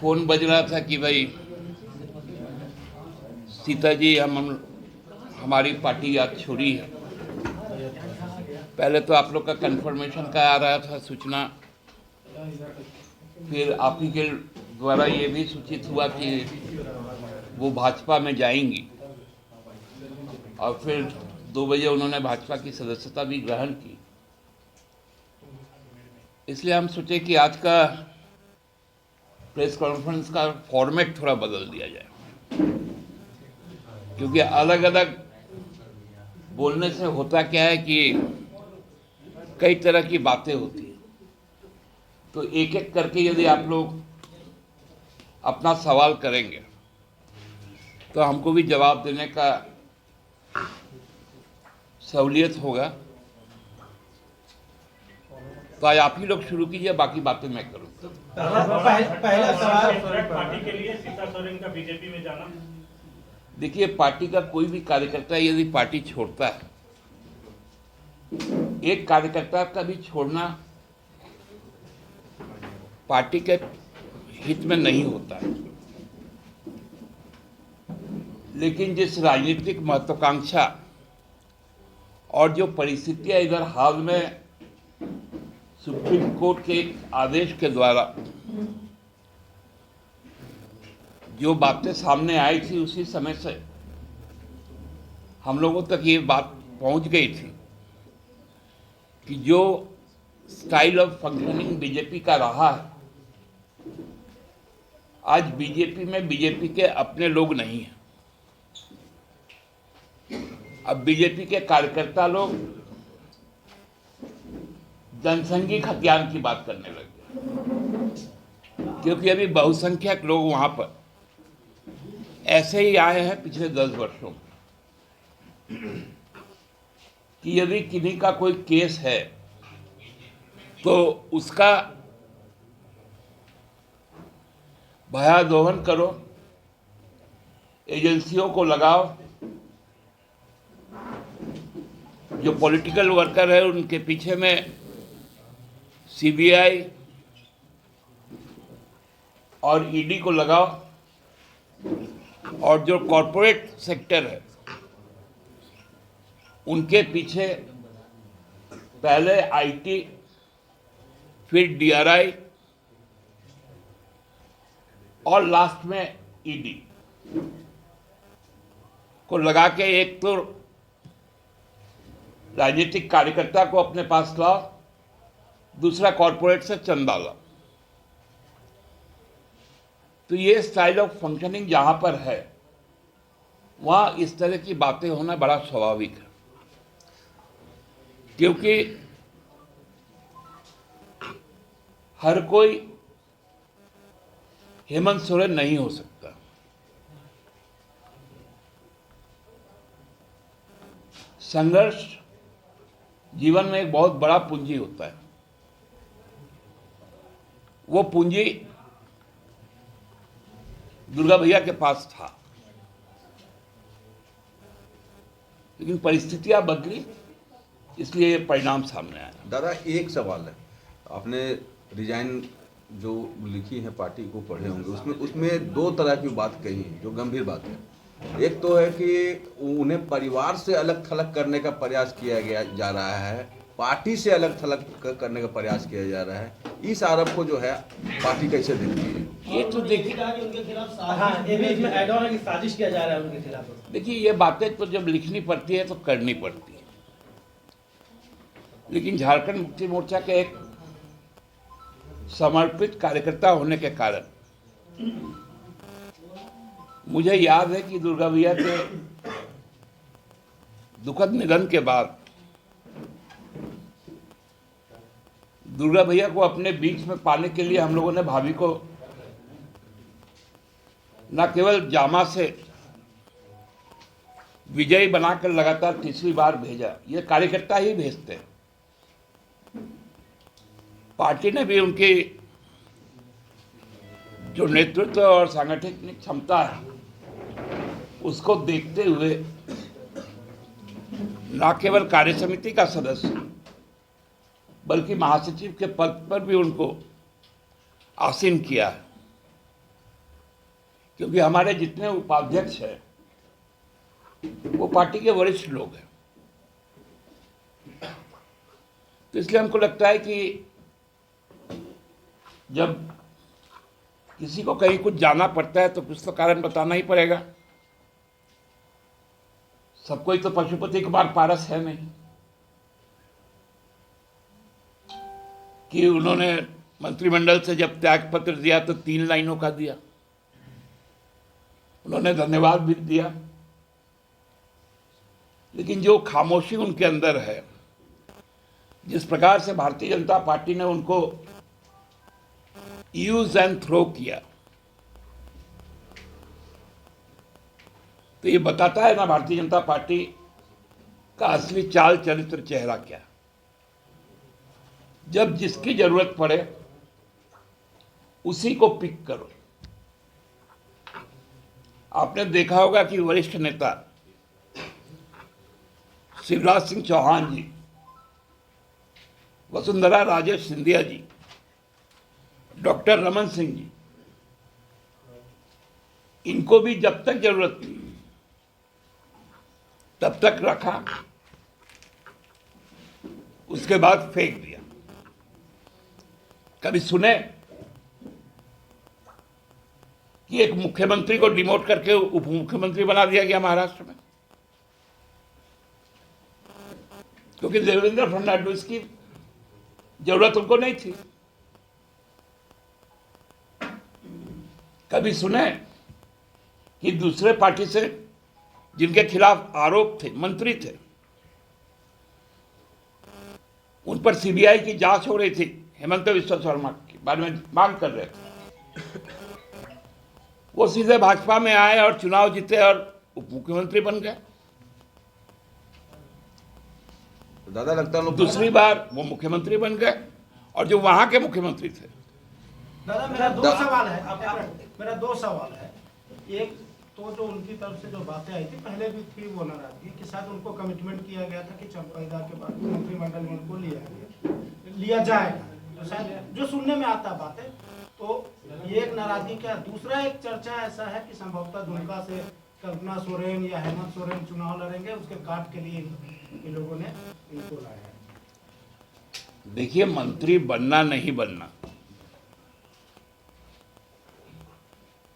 Phone बज रहा था कि भाई सीता जी हमारी पार्टी आज छोड़ी है। पहले तो आप लोग का कंफर्मेशन का आ रहा था सूचना, फिर आप ही के द्वारा ये भी सूचित हुआ कि वो भाजपा में जाएंगी, और फिर 2 बजे उन्होंने भाजपा की सदस्यता भी ग्रहण की। इसलिए हम सोचे कि आज का प्रेस कॉन्फ्रेंस का फॉर्मेट थोड़ा बदल दिया जाए, क्योंकि अलग अलग बोलने से होता क्या है कि कई तरह की बातें होती हैं। तो एक एक करके यदि आप लोग अपना सवाल करेंगे तो हमको भी जवाब देने का सहूलियत होगा। तो आज आप ही लोग शुरू कीजिए, बाकी बातें मैं करूँ। पहला सवाल पार्टी के लिए सीता सोरेन का बीजेपी में जाना। देखिए, पार्टी का कोई भी कार्यकर्ता यदि पार्टी छोड़ता है, एक कार्यकर्ता का भी छोड़ना पार्टी के हित में नहीं होता है। लेकिन जिस राजनीतिक महत्वाकांक्षा और जो परिस्थितियां इधर हाल में सुप्रीम कोर्ट के एक आदेश के द्वारा जो बातें सामने आई थी, उसी समय से हम लोगों तक ये बात पहुंच गई थी कि जो स्टाइल ऑफ फंक्शनिंग बीजेपी का रहा है, आज बीजेपी में बीजेपी के अपने लोग नहीं हैं। अब बीजेपी के कार्यकर्ता लोग जनसंघी खतियान की बात करने लगे, क्योंकि अभी बहुसंख्यक लोग वहां पर ऐसे ही आए हैं पिछले 10 वर्षों में कि यदि किन्हीं का कोई केस है तो उसका भयादोहन करो, एजेंसियों को लगाओ, जो पॉलिटिकल वर्कर है उनके पीछे में सीबीआई और ईडी को लगाओ, और जो कॉरपोरेट सेक्टर है उनके पीछे पहले आईटी, फिर डीआरआई और लास्ट में ईडी को लगा के एक तो राजनीतिक कार्यकर्ता को अपने पास लाओ, दूसरा कॉरपोरेट से चंदा लाओ। तो ये स्टाइल ऑफ फंक्शनिंग जहां पर है, वहां इस तरह की बातें होना बड़ा स्वाभाविक है, क्योंकि हर कोई हेमंत सोरेन नहीं हो सकता। संघर्ष जीवन में एक बहुत बड़ा पूंजी होता है। वो पूंजी दुर्गा भैया के पास था, लेकिन परिस्थितियां बदली, इसलिए ये परिणाम सामने आया। दादा, एक सवाल है, आपने रिजाइन जो लिखी है पार्टी को पढ़े होंगे, उसमें 2 तरह की बात कही है जो गंभीर बात है। एक तो है कि उन्हें परिवार से अलग थलग करने का प्रयास किया जा रहा है, पार्टी से अलग थलग करने का प्रयास किया जा रहा है। इस आरोप को जो है पार्टी कैसे देखती है? ये तो देखिए, उनके खिलाफ साजिश किया जा रहा है उनके खिलाफ। देखिए, ये बातें तो जब लिखनी पड़ती है तो करनी पड़ती है, लेकिन झारखंड मुक्ति मोर्चा के एक समर्पित कार्यकर्ता होने के कारण मुझे याद है कि दुर्गा भैया के दुखद निधन के बाद दुर्गा भैया को अपने बीच में पाने के लिए हम लोगों ने भाभी को न केवल जामा से विजयी बनाकर लगातार 3री बार भेजा, ये कार्यकर्ता ही भेजते हैं। पार्टी ने भी उनकी जो नेतृत्व और सांगठनिक क्षमता है उसको देखते हुए न केवल कार्य समिति का सदस्य बल्कि महासचिव के पद पर भी उनको आसीन किया है। क्योंकि हमारे जितने उपाध्यक्ष हैं वो पार्टी के वरिष्ठ लोग हैं। तो इसलिए हमको लगता है कि जब किसी को कहीं कुछ जाना पड़ता है तो कुछ तो कारण बताना ही पड़ेगा। सबको ही तो पशुपति कुमार पारस है नहीं कि उन्होंने मंत्रिमंडल से जब त्याग पत्र दिया तो 3 लाइनों का दिया, उन्होंने धन्यवाद भी दिया, लेकिन जो खामोशी उनके अंदर है, जिस प्रकार से भारतीय जनता पार्टी ने उनको यूज एंड थ्रो किया, तो ये बताता है ना भारतीय जनता पार्टी का असली चाल चरित्र चेहरा क्या। जब जिसकी जरूरत पड़े उसी को पिक करो। आपने देखा होगा कि वरिष्ठ नेता शिवराज सिंह चौहान जी, वसुंधरा राजे सिंधिया जी, डॉक्टर रमन सिंह जी, इनको भी जब तक जरूरत थी तब तक रखा, उसके बाद फेंक दिया। कभी सुने कि एक मुख्यमंत्री को डिमोट करके उप मुख्यमंत्री बना दिया गया महाराष्ट्र में? क्योंकि देवेंद्र फडणवीस की जरूरत उनको नहीं थी। कभी सुने कि दूसरे पार्टी से जिनके खिलाफ आरोप थे, मंत्री थे, उन पर सीबीआई की जांच हो रही थी, हेमंत बिस्वा शर्मा के बारे में मांग कर रहे थे, वो सीधे भाजपा में आए और चुनाव जीते और उप मुख्यमंत्री बन गए। दादा लगता है दूसरी बार वो मुख्यमंत्री बन गए और जो वहां के मुख्यमंत्री थे। दादा मेरा दो सवाल है, मेरा 2 सवाल है। एक तो जो उनकी तरफ से जो बातें आई थी, पहले भी थी वो नाराजगी कि शायद उनको कमिटमेंट किया गया था कि चंपाइदा के बाद मंत्रिमंडल में उनको लिया जाएगा, तो शायद जो सुनने में आता बातें, तो ये एक नाराजगी क्या। दूसरा एक चर्चा ऐसा है कि संभवतः दुमका से कल्पना सोरेन या हेमंत सोरेन चुनाव लड़ेंगे, उसके काट के लिए इन लोगों ने इनको लाया है। देखिए, मंत्री बनना नहीं बनना,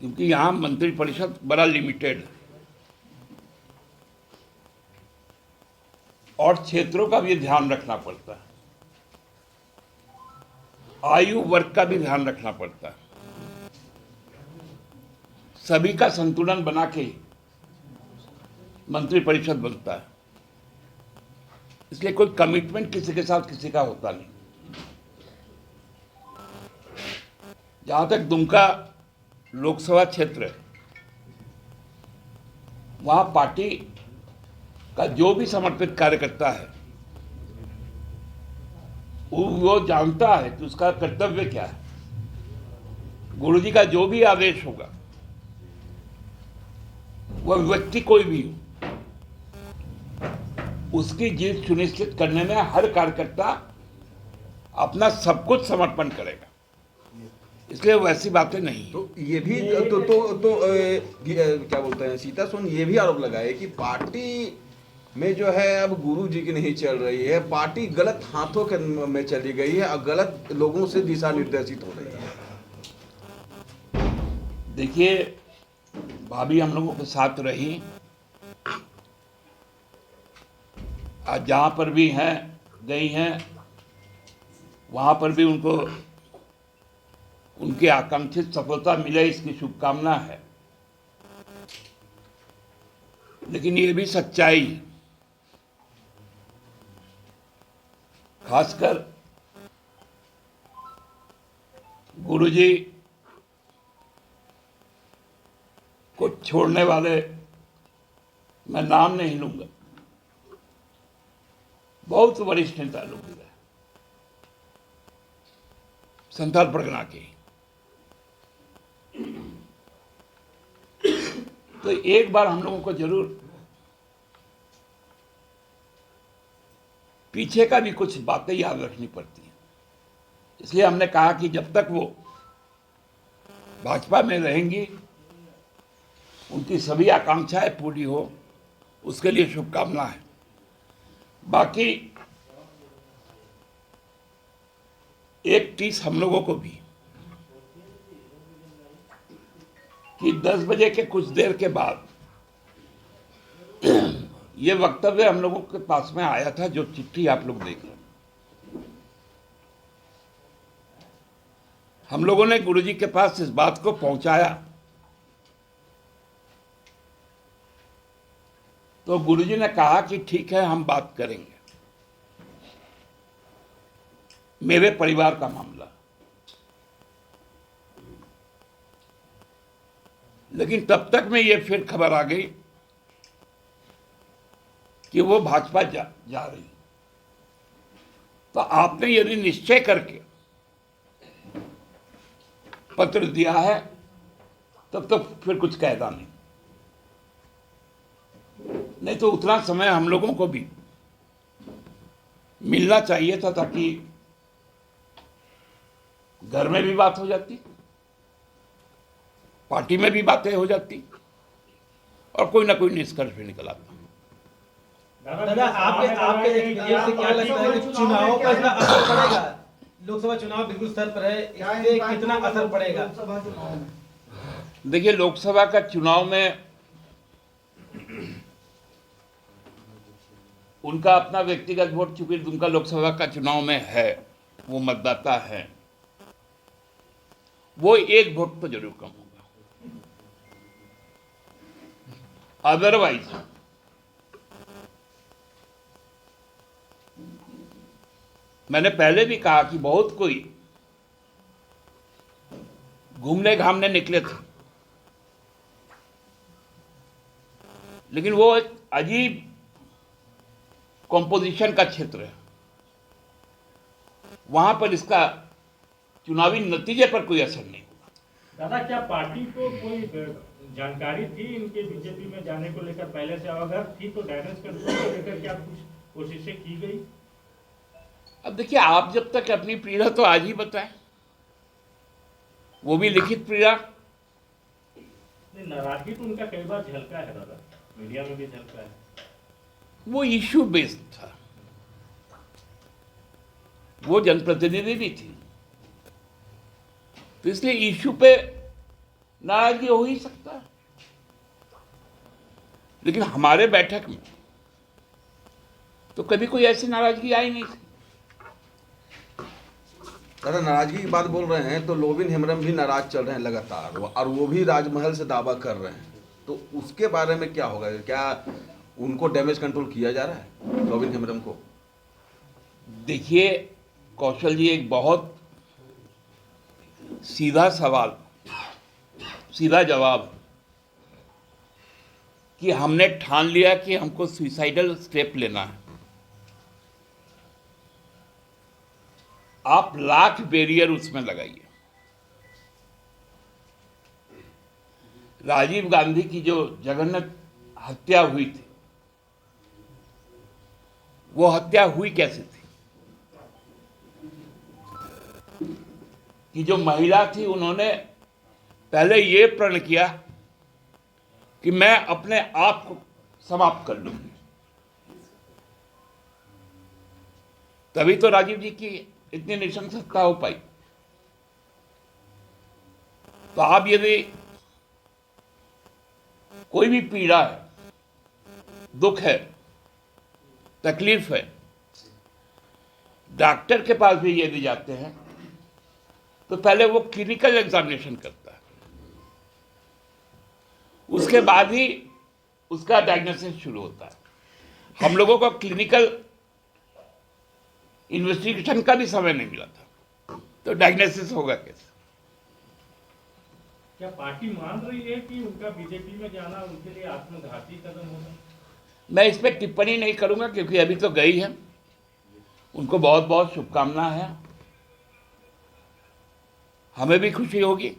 क्योंकि यहां मंत्री परिषद बड़ा लिमिटेड है और क्षेत्रों का भी ध्यान रखना पड़ता है, आयु वर्ग का भी ध्यान रखना पड़ता है, सभी का संतुलन बना के मंत्री परिषद बनता है। इसलिए कोई कमिटमेंट किसी के साथ किसी का होता नहीं। जहां तक दुमका लोकसभा क्षेत्र है, वहां पार्टी का जो भी समर्पित कार्यकर्ता है वो जानता है कि उसका कर्तव्य क्या है। गुरुजी का जो भी आदेश होगा, वह व्यक्ति कोई भी हो, उसकी जीत सुनिश्चित करने में हर कार्यकर्ता अपना सब कुछ समर्पण करेगा। इसलिए वैसी बातें नहीं। तो ये भी क्या बोलते हैं, सीता सोन ये भी आरोप लगाए कि पार्टी में जो है अब गुरु जी की नहीं चल रही है, पार्टी गलत हाथों के में चली गई है और गलत लोगों से दिशा निर्देशित हो रही है। देखिए, भाभी हम लोगों के साथ रही, आज जहां पर भी हैं गई हैं, वहां पर भी उनको उनकी आकांक्षित सफलता मिले इसकी शुभकामना है। लेकिन ये भी सच्चाई है, खासकर गुरुजी को छोड़ने वाले, मैं नाम नहीं लूंगा, बहुत वरिष्ठ नेता लोग हैं, संथाल परगना के। तो एक बार हम लोगों को जरूर पीछे का भी कुछ बातें याद रखनी पड़ती हैं। इसलिए हमने कहा कि जब तक वो भाजपा में रहेंगी उनकी सभी आकांक्षाएं पूरी हो, उसके लिए शुभकामनाएं। बाकी एक चीज हम लोगों को भी कि 10 बजे के कुछ देर के बाद ये वक्तव्य हम लोगों के पास में आया था, जो चिट्ठी आप लोग देख रहे हैं। हम लोगों ने गुरुजी के पास इस बात को पहुंचाया तो गुरुजी ने कहा कि ठीक है, हम बात करेंगे। मेरे परिवार का मामला, लेकिन तब तक में ये फिर खबर आ गई कि वो भाजपा जा रही। तो आपने यदि निश्चय करके पत्र दिया है तब तो फिर कुछ कहना नहीं तो उतना समय हम लोगों को भी मिलना चाहिए था, ताकि घर में भी बात हो जाती, पार्टी में भी बातें हो जाती और कोई ना कोई निष्कर्ष भी निकल आता। दादा, आपके एक्सपीरियंस से क्या लगता है कि चुनाव पर इसका असर पड़ेगा? लोकसभा चुनाव बिल्कुल सर पर है, इससे कितना असर पड़ेगा? देखिए, लोकसभा का चुनाव में उनका अपना व्यक्तिगत वोट, चूंकि उनका लोकसभा का चुनाव में है, वो मतदाता है, वो एक वोट तो जरूर कम होगा। अदरवाइज मैंने पहले भी कहा कि बहुत कोई घूमने घामने निकले थे, लेकिन वो एक अजीब कॉम्पोजिशन का क्षेत्र है, वहां पर इसका चुनावी नतीजे पर कोई असर नहीं होगा। दादा, क्या पार्टी को कोई जानकारी थी इनके बीजेपी में जाने को लेकर पहले से? अगर थी तो डैमेज कंट्रोल को लेकर क्या कुछ कोशिशें की गई? अब देखिए, आप जब तक अपनी पीड़ा तो आज ही बताएं, वो भी लिखित पीड़ा। नाराजगी तो उनका कई बार झलका है दादा, मीडिया में भी झलका है। वो इश्यू बेस्ड था, वो जनप्रतिनिधि भी थी, तो इसलिए इश्यू पे नाराजगी हो ही सकता है। लेकिन हमारे बैठक में तो कभी कोई ऐसी नाराजगी आई नहीं थी। दादा, नाराजगी की बात बोल रहे हैं तो लोबिन हेम्ब्रम भी नाराज चल रहे हैं लगातार, और वो भी राजमहल से दावा कर रहे हैं, तो उसके बारे में क्या होगा? क्या उनको डैमेज कंट्रोल किया जा रहा है, लोबिन हेम्ब्रम को? देखिए कौशल जी, एक बहुत सीधा सवाल, सीधा जवाब कि हमने ठान लिया कि हमको सुसाइडल स्टेप लेना है। आप लाख बैरियर उसमें लगाइए। राजीव गांधी की जो जघन्य हत्या हुई थी, वो हत्या हुई कैसे थी? कि जो महिला थी, उन्होंने पहले ये प्रण किया कि मैं अपने आप को समाप्त कर लूंगी। तभी तो राजीव जी की इतनी नृशंसता हो पाई। तो आप यदि कोई भी पीड़ा है, दुख है, तकलीफ है, डॉक्टर के पास भी यदि जाते हैं तो पहले वो क्लिनिकल एग्जामिनेशन करता है, उसके बाद ही उसका डायग्नोसिस शुरू होता है। हम लोगों को क्लिनिकल इन्वेस्टिगेशन का भी समय नहीं मिला था, तो डायग्नोसिस होगा कैसे? क्या पार्टी मान रही है कि उनका बीजेपी में जाना उनके लिए आत्मघाती कदम होगा? मैं इस पर टिप्पणी नहीं करूंगा, क्योंकि अभी तो गई है। उनको बहुत बहुत शुभकामना है, हमें भी खुशी होगी,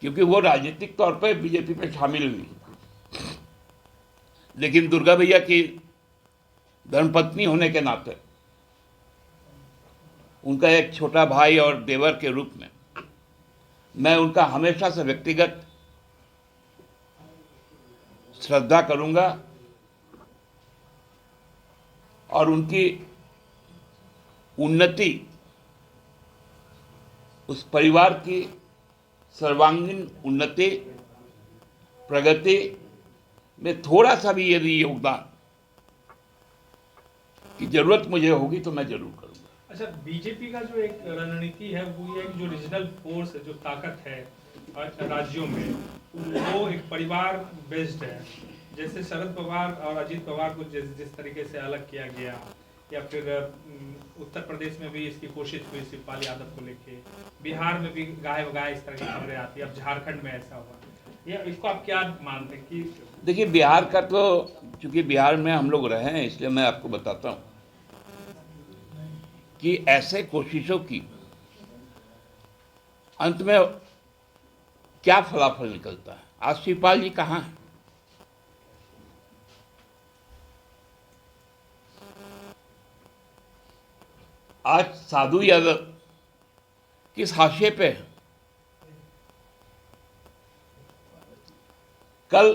क्योंकि वो राजनीतिक तौर पर बीजेपी में शामिल हुई, लेकिन दुर्गा भैया की धर्मपत्नी होने के नाते उनका एक छोटा भाई और देवर के रूप में मैं उनका हमेशा से व्यक्तिगत श्रद्धा करूंगा और उनकी उन्नति, उस परिवार की सर्वांगीण उन्नति, प्रगति में थोड़ा सा भी यदि योगदान की जरूरत मुझे होगी तो मैं जरूर करूंगा। अच्छा, बीजेपी का जो एक रणनीति है वो ये है कि जो रीजनल फोर्स है, जो ताकत है राज्यों में, वो एक परिवार बेस्ड है। जैसे शरद पवार और अजीत पवार को जिस तरीके से अलग किया गया, या फिर उत्तर प्रदेश में भी इसकी कोशिश हुई शिवपाल यादव को लेके, बिहार में भी गाहे बगाहे इस तरह की खबरें आती है, अब झारखंड में ऐसा हुआ, या इसको आप क्या मानते हैं कि? देखिए, बिहार का तो चूंकि बिहार में हम लोग रहे हैं इसलिए मैं आपको बताता हूं कि ऐसे कोशिशों की अंत में क्या फलाफल निकलता है। आज शिवपाल जी कहाँ हैं? आज साधु यादव किस हाशिए पे है? कल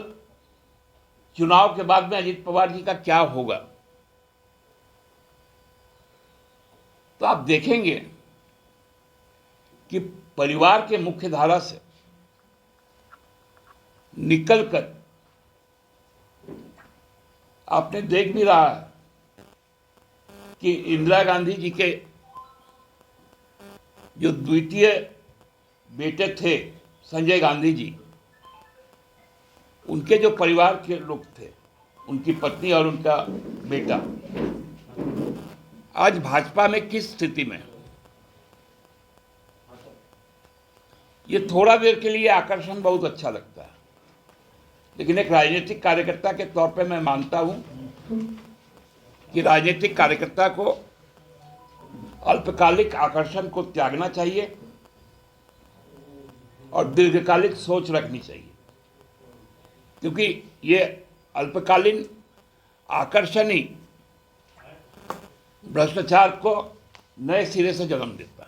चुनाव के बाद में अजीत पवार जी का क्या होगा तो आप देखेंगे कि परिवार के मुख्य धारा से निकलकर आपने देख भी रहा है कि इंदिरा गांधी जी के जो द्वितीय बेटे थे संजय गांधी जी, उनके जो परिवार के लोग थे, उनकी पत्नी और उनका बेटा आज भाजपा में किस स्थिति में? ये थोड़ा देर के लिए आकर्षण बहुत अच्छा लगता है, लेकिन एक राजनीतिक कार्यकर्ता के तौर पे मैं मानता हूं कि राजनीतिक कार्यकर्ता को अल्पकालिक आकर्षण को त्यागना चाहिए और दीर्घकालिक सोच रखनी चाहिए, क्योंकि ये अल्पकालीन आकर्षण ही भ्रष्टाचार को नए सिरे से जन्म देता है।